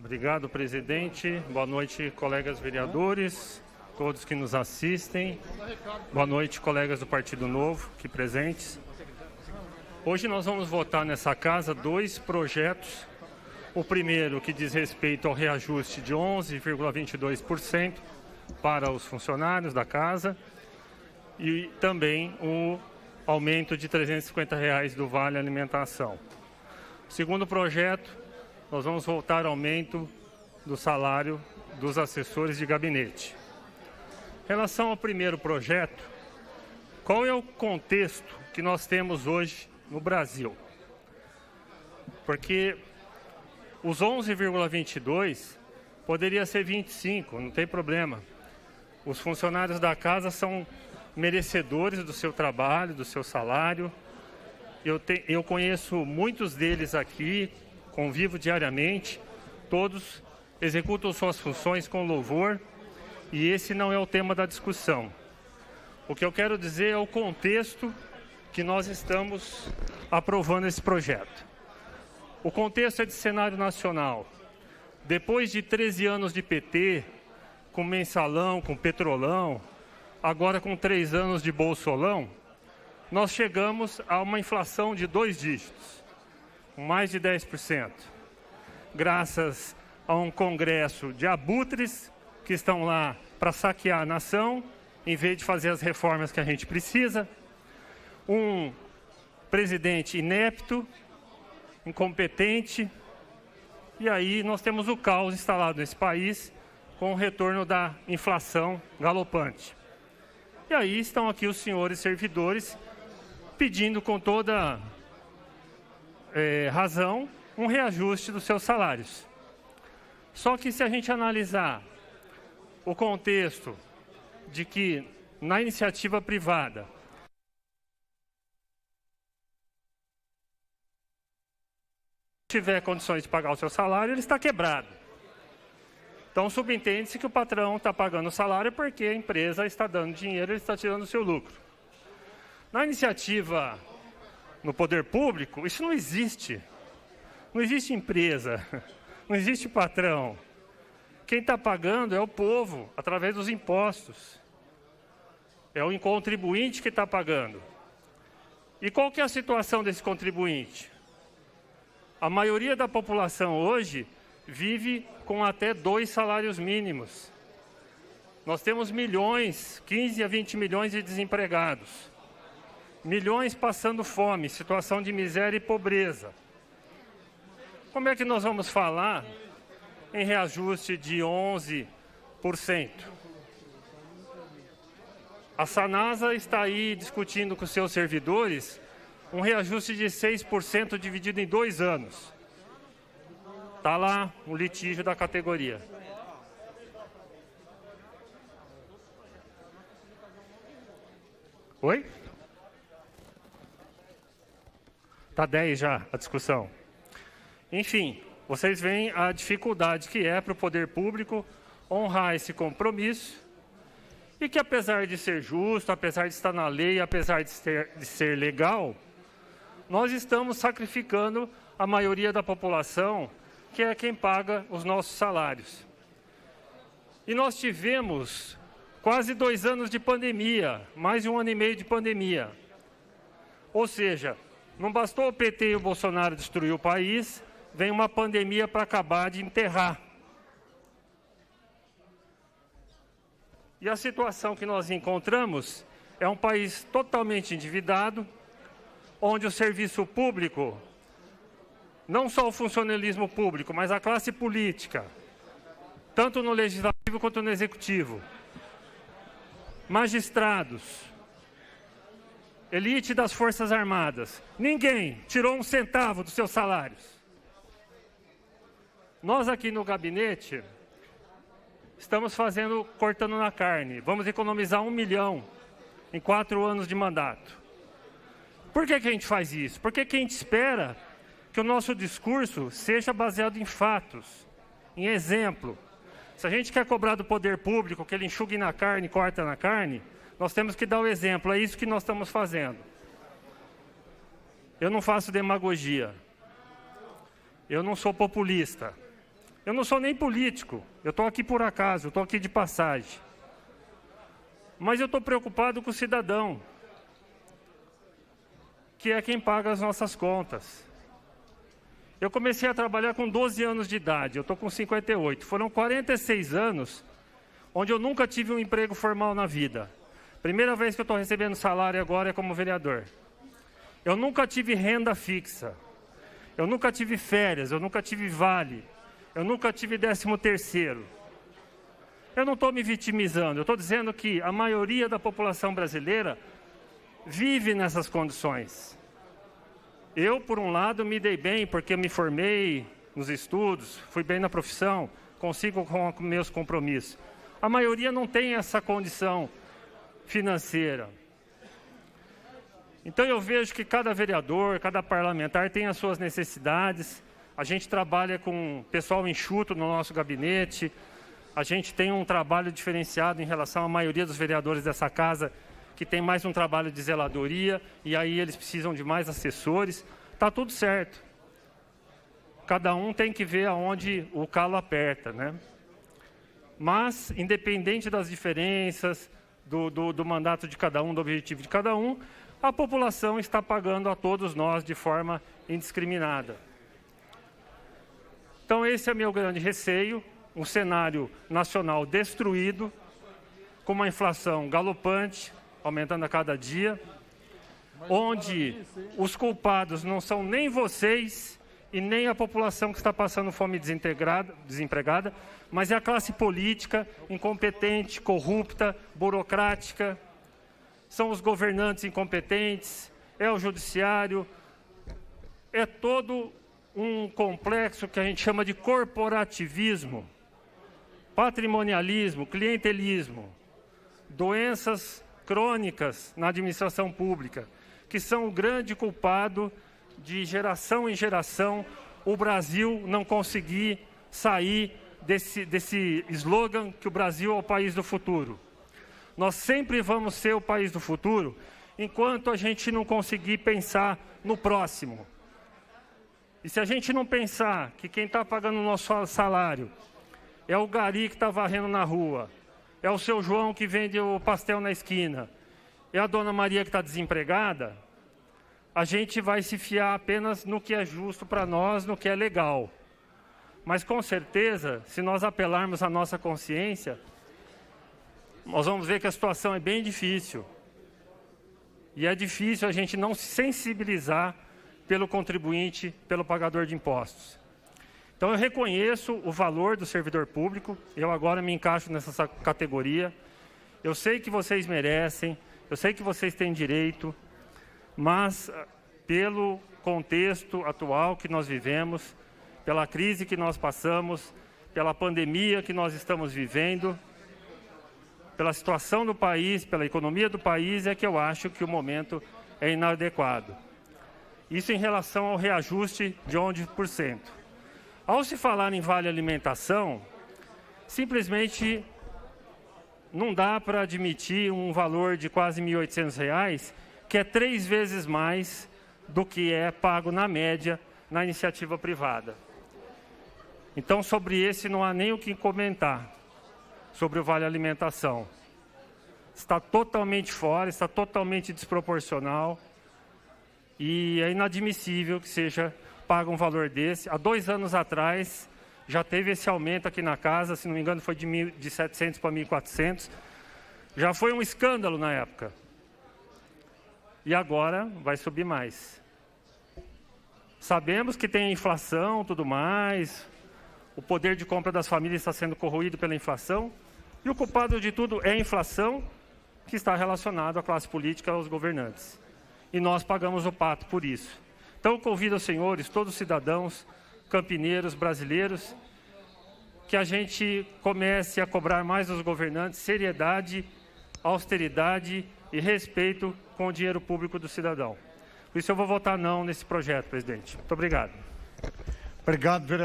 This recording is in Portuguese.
Obrigado, presidente. Boa noite, colegas vereadores, todos que nos assistem. Boa noite, colegas do Partido Novo aqui presentes. Hoje nós vamos votar nessa casa dois projetos. O primeiro, que diz respeito ao reajuste de 11,22% para os funcionários da casa e também o aumento de R$ 350 do Vale Alimentação. O segundo projeto, nós vamos votar aumento do salário dos assessores de gabinete. Em relação ao primeiro projeto, qual é o contexto que nós temos hoje no Brasil? Porque os 11,22 poderia ser 25, não tem problema. Os funcionários da casa são merecedores do seu trabalho, do seu salário. Eu conheço muitos deles aqui, convivo diariamente, todos executam suas funções com louvor e esse não é o tema da discussão. O que eu quero dizer é o contexto que nós estamos aprovando esse projeto. O contexto é de cenário nacional. Depois de 13 anos de PT, com mensalão, com petrolão, agora com 3 anos de bolsolão, nós chegamos a uma inflação de 2 dígitos. Mais de 10%, graças a um congresso de abutres que estão lá para saquear a nação, em vez de fazer as reformas que a gente precisa, um presidente inepto, incompetente, e aí nós temos o caos instalado nesse país com o retorno da inflação galopante. E aí estão aqui os senhores servidores pedindo com toda razão um reajuste dos seus salários. Só que se a gente analisar o contexto de que na iniciativa privada tiver condições de pagar o seu salário, ele está quebrado. Então subentende-se que o patrão está pagando o salário porque a empresa está dando dinheiro, ele está tirando o seu lucro. Na iniciativa no poder público, isso não existe. Não existe empresa, não existe patrão. Quem está pagando é o povo, através dos impostos. É o contribuinte que está pagando. E qual que é a situação desse contribuinte? A maioria da população hoje vive com até 2 salários mínimos. Nós temos milhões, 15 a 20 milhões de desempregados. Milhões passando fome, situação de miséria e pobreza. Como é que nós vamos falar em reajuste de 11%? A Sanasa está aí discutindo com seus servidores um reajuste de 6% dividido em 2 anos. Está lá o litígio da categoria. Oi? Está 10 já a discussão. Enfim, vocês veem a dificuldade que é para o poder público honrar esse compromisso e que, apesar de ser justo, apesar de estar na lei, apesar de ser legal, nós estamos sacrificando a maioria da população, que é quem paga os nossos salários. E nós tivemos quase 2 anos de pandemia, mais de 1 ano e meio de pandemia. Ou seja, não bastou o PT e o Bolsonaro destruir o país, vem uma pandemia para acabar de enterrar. E a situação que nós encontramos é um país totalmente endividado, onde o serviço público, não só o funcionalismo público, mas a classe política, tanto no legislativo quanto no executivo, magistrados, elite das Forças Armadas, ninguém tirou 1 centavo dos seus salários. Nós aqui no gabinete estamos cortando na carne. Vamos economizar 1 milhão em 4 anos de mandato. Por que a gente faz isso? Porque a gente espera que o nosso discurso seja baseado em fatos, em exemplo. Se a gente quer cobrar do poder público que ele enxugue na carne, corta na carne, nós temos que dar o exemplo, é isso que nós estamos fazendo. Eu não faço demagogia. Eu não sou populista. Eu não sou nem político, eu estou aqui por acaso, eu estou aqui de passagem. Mas eu estou preocupado com o cidadão, que é quem paga as nossas contas. Eu comecei a trabalhar com 12 anos de idade, eu estou com 58. Foram 46 anos onde eu nunca tive um emprego formal na vida. Primeira vez que eu estou recebendo salário agora é como vereador. Eu nunca tive renda fixa. Eu nunca tive férias, eu nunca tive vale. Eu nunca tive 13º. Eu não estou me vitimizando, eu estou dizendo que a maioria da população brasileira vive nessas condições. Eu, por um lado, me dei bem porque me formei nos estudos, fui bem na profissão, consigo com meus compromissos. A maioria não tem essa condição financeira. Então eu vejo que cada vereador, cada parlamentar tem as suas necessidades. A gente trabalha com pessoal enxuto no nosso gabinete, a gente tem um trabalho diferenciado em relação à maioria dos vereadores dessa casa, que tem mais um trabalho de zeladoria, e aí eles precisam de mais assessores. Está tudo certo. Cada um tem que ver aonde o calo aperta, né? Mas, independente das diferenças, do mandato de cada um, do objetivo de cada um, a população está pagando a todos nós de forma indiscriminada. Então, esse é meu grande receio, um cenário nacional destruído, com uma inflação galopante, aumentando a cada dia, onde os culpados não são nem vocês e nem a população que está passando fome desempregada, mas é a classe política, incompetente, corrupta, burocrática, são os governantes incompetentes, é o judiciário, é todo um complexo que a gente chama de corporativismo, patrimonialismo, clientelismo, doenças crônicas na administração pública, que são o grande culpado de geração em geração o Brasil não conseguir sair desse slogan que o Brasil é o país do futuro. Nós sempre vamos ser o país do futuro enquanto a gente não conseguir pensar no próximo. E se a gente não pensar que quem está pagando o nosso salário é o gari que está varrendo na rua, é o seu João que vende o pastel na esquina, é a dona Maria que está desempregada, a gente vai se fiar apenas no que é justo para nós, no que é legal. Mas, com certeza, se nós apelarmos à nossa consciência, nós vamos ver que a situação é bem difícil. E é difícil a gente não se sensibilizar pelo contribuinte, pelo pagador de impostos. Então, eu reconheço o valor do servidor público, eu agora me encaixo nessa categoria. Eu sei que vocês merecem, eu sei que vocês têm direito, mas pelo contexto atual que nós vivemos, pela crise que nós passamos, pela pandemia que nós estamos vivendo, pela situação do país, pela economia do país, é que eu acho que o momento é inadequado. Isso em relação ao reajuste de 11%. Ao se falar em vale alimentação, simplesmente não dá para admitir um valor de quase R$ 1.800, que é 3 vezes mais do que é pago na média na iniciativa privada. Então, sobre esse não há nem o que comentar, sobre o vale alimentação. Está totalmente fora, está totalmente desproporcional e é inadmissível que seja pago um valor desse. Há 2 anos atrás já teve esse aumento aqui na casa, se não me engano foi de 700 para 1.400. Já foi um escândalo na época. E agora vai subir mais. Sabemos que tem inflação, tudo mais, o poder de compra das famílias está sendo corroído pela inflação, e o culpado de tudo é a inflação, que está relacionado à classe política, aos governantes. E nós pagamos o pato por isso. Então, eu convido os senhores, todos os cidadãos, campineiros, brasileiros, que a gente comece a cobrar mais dos governantes seriedade, austeridade e respeito com o dinheiro público do cidadão. Por isso eu vou votar não nesse projeto, presidente. Muito obrigado. Obrigado, vereador.